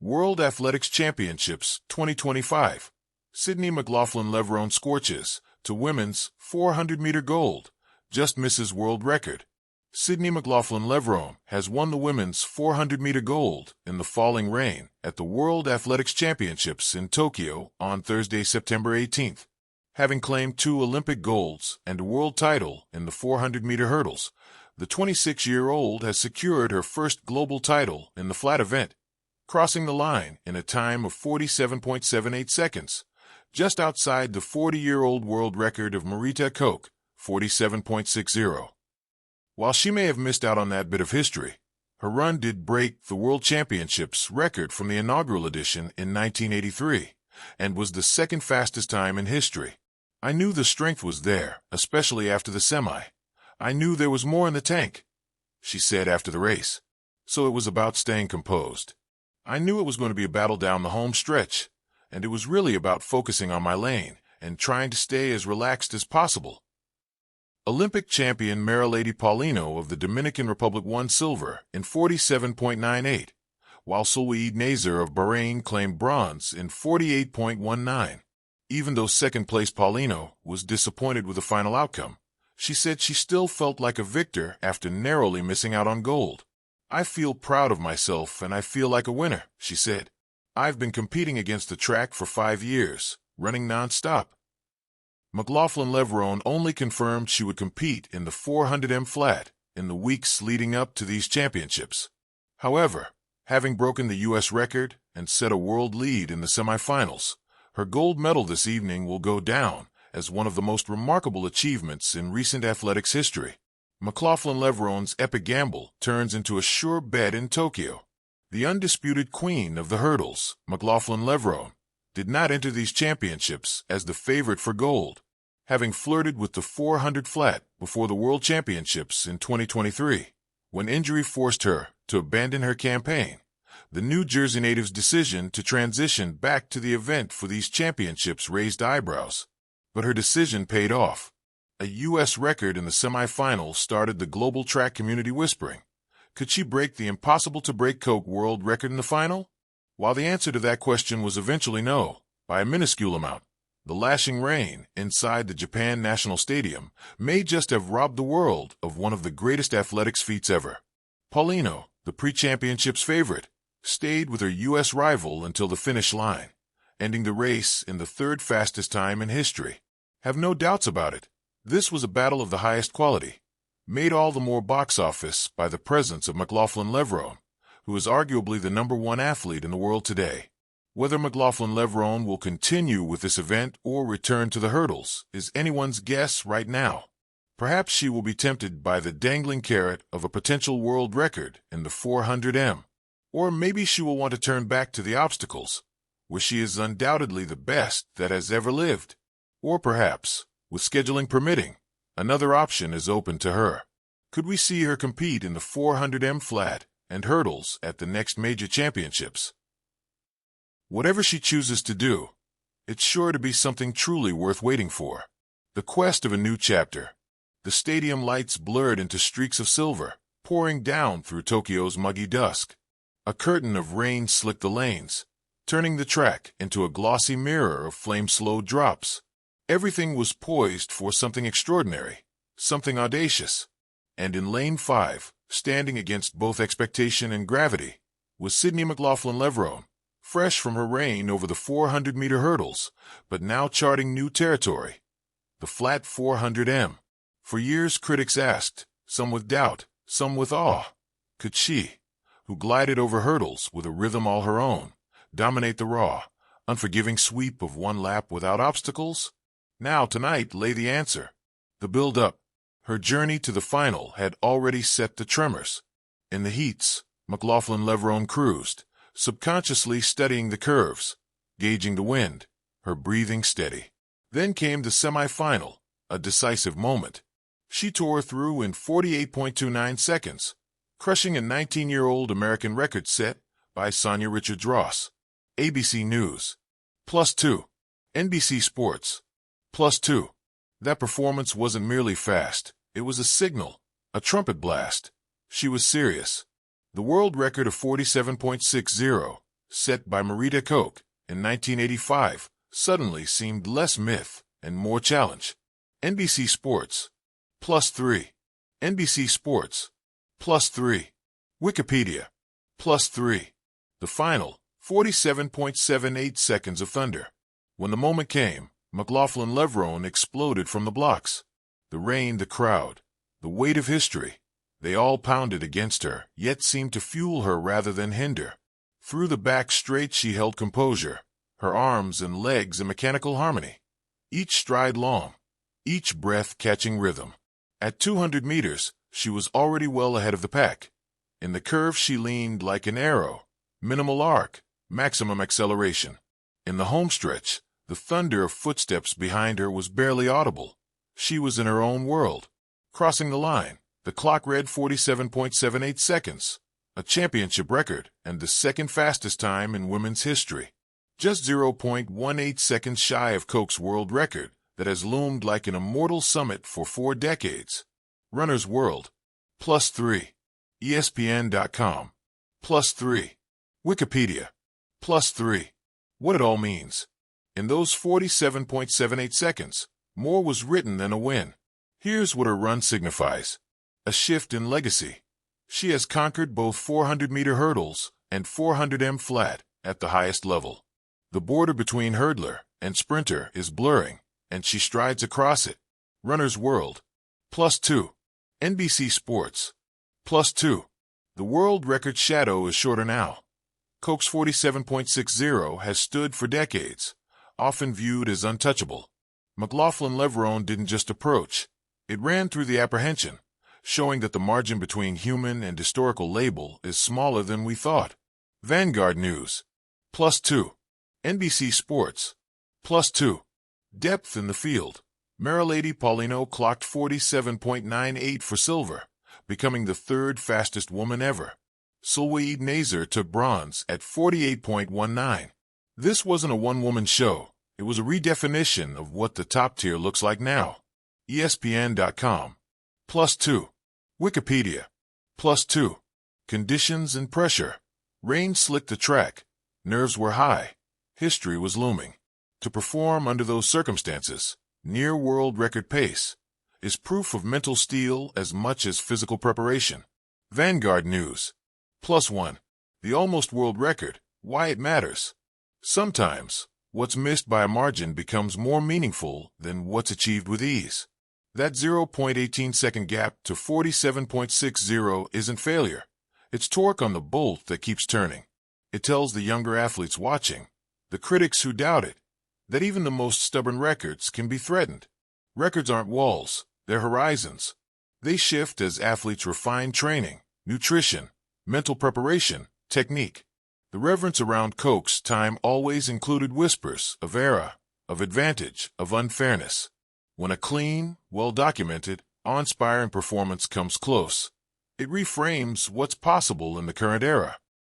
World Athletics Championships 2025. Sydney McLaughlin-Levrone scorches to women's 400-meter gold, just misses world record. Sydney McLaughlin-Levrone has won the women's 400-meter gold in the falling rain at the World Athletics Championships in Tokyo on Thursday, September 18th. Having claimed 2 Olympic golds and a world title in the 400-meter hurdles, the 26-year-old has secured her first global title in the flat event, crossing the line in a time of 47.78 seconds, just outside the 40-year-old world record of Marita Koch, 47.60. While she may have missed out on that bit of history, her run did break the World Championships record from the inaugural edition in 1983, and was the second fastest time in history. I knew the strength was there, especially after the semi. I knew there was more in the tank, she said after the race. So it was about staying composed. I knew it was going to be a battle down the home stretch, and it was really about focusing on my lane and trying to stay as relaxed as possible. Olympic champion Marilady Paulino of the Dominican Republic won silver in 47.98, while Sulweed Nazer of Bahrain claimed bronze in 48.19. Even though second-place Paulino was disappointed with the final outcome, she said she still felt like a victor after narrowly missing out on gold. "I feel proud of myself and I feel like a winner," she said. "I've been competing against the track for 5 years, running non-stop." McLaughlin-Levrone only confirmed she would compete in the 400m flat in the weeks leading up to these championships. However, having broken the U.S. record and set a world lead in the semifinals, her gold medal this evening will go down as one of the most remarkable achievements in recent athletics history. McLaughlin-Levrone's epic gamble turns into a sure bet in Tokyo. The undisputed queen of the hurdles, McLaughlin-Levrone, did not enter these championships as the favorite for gold, having flirted with the 400 flat before the World Championships in 2023, when injury forced her to abandon her campaign. The New Jersey native's decision to transition back to the event for these championships raised eyebrows, but her decision paid off. A U.S. record in the semifinals started the global track community whispering, could she break the impossible-to-break Koch world record in the final? While the answer to that question was eventually no, by a minuscule amount, the lashing rain inside the Japan National Stadium may just have robbed the world of one of the greatest athletics feats ever. Paulino, the pre-championships favorite, stayed with her U.S. rival until the finish line, ending the race in the third fastest time in history. Have no doubts about it, this was a battle of the highest quality, made all the more box office by the presence of McLaughlin-Levrone, who is arguably the #1 athlete in the world today. Whether McLaughlin-Levrone will continue with this event or return to the hurdles is anyone's guess right now. Perhaps she will be tempted by the dangling carrot of a potential world record in the 400m. Or maybe she will want to turn back to the obstacles, where she is undoubtedly the best that has ever lived. Or perhaps, with scheduling permitting, another option is open to her. Could we see her compete in the 400m flat and hurdles at the next major championships? Whatever she chooses to do, it's sure to be something truly worth waiting for. The quest of a new chapter. The stadium lights blurred into streaks of silver, pouring down through Tokyo's muggy dusk. A curtain of rain slicked the lanes, turning the track into a glossy mirror of flame-slow drops. Everything was poised for something extraordinary, something audacious. And in Lane 5, standing against both expectation and gravity, was Sydney McLaughlin-Levrone, fresh from her reign over the 400-meter hurdles, but now charting new territory. The flat 400m. For years critics asked, some with doubt, some with awe, could she, who glided over hurdles with a rhythm all her own, dominate the raw, unforgiving sweep of one lap without obstacles? Now tonight lay the answer. The build-up. Her journey to the final had already set the tremors. In the heats, McLaughlin-Levrone cruised, subconsciously studying the curves, gauging the wind, her breathing steady. Then came the semi-final, a decisive moment. She tore through in 48.29 seconds, crushing a 19-year-old American record set by Sonia Richards-Ross. ABC News. +2. NBC Sports. +2. That performance wasn't merely fast, it was a signal, a trumpet blast. She was serious. The world record of 47.60 set by Marita Koch in 1985, suddenly seemed less myth and more challenge. NBC Sports. +3. NBC Sports. +3. Wikipedia. +3. The final, 47.78 seconds of thunder. When the moment came, McLaughlin-Levrone exploded from the blocks. The rain, the crowd, the weight of history, they all pounded against her, yet seemed to fuel her rather than hinder. Through the back straight she held composure, her arms and legs in mechanical harmony, each stride long, each breath catching rhythm. At 200 meters, she was already well ahead of the pack. In the curve she leaned like an arrow, minimal arc, maximum acceleration. In the homestretch, the thunder of footsteps behind her was barely audible. She was in her own world. Crossing the line, the clock read 47.78 seconds, a championship record and the second fastest time in women's history. Just 0.18 seconds shy of Koch's world record that has loomed like an immortal summit for 4 decades. Runner's World. +3. ESPN.com. +3. Wikipedia. +3. What it all means. In those 47.78 seconds, more was written than a win. Here's what her run signifies. A shift in legacy. She has conquered both 400-meter hurdles and 400m flat at the highest level. The border between hurdler and sprinter is blurring, and she strides across it. Runner's World. +2. NBC Sports. +2. The world record shadow is shorter now. Koch's 47.60 has stood for decades, often viewed as untouchable. McLaughlin-Levrone didn't just approach. It ran through the apprehension, showing that the margin between human and historical label is smaller than we thought. Vanguard News. +2. NBC Sports. +2. Depth in the field. Marilady Paulino clocked 47.98 for silver, becoming the third fastest woman ever. Sulwaid Nazer took bronze at 48.19. This wasn't a one-woman show. It was a redefinition of what the top tier looks like now. ESPN.com. +2. Wikipedia. +2. Conditions and pressure. Rain slicked the track. Nerves were high. History was looming. To perform under those circumstances, near world record pace, is proof of mental steel as much as physical preparation. Vanguard News. +1. The almost world record. Why it matters. Sometimes, what's missed by a margin becomes more meaningful than what's achieved with ease. That 0.18-second gap to 47.60 isn't failure. It's torque on the bolt that keeps turning. It tells the younger athletes watching, the critics who doubt it, that even the most stubborn records can be threatened. Records aren't walls, they're horizons. They shift as athletes refine training, nutrition, mental preparation, technique. The reverence around Koch's time always included whispers of error, of advantage, of unfairness. When a clean, well-documented, awe-inspiring performance comes close, it reframes what's possible in the current era.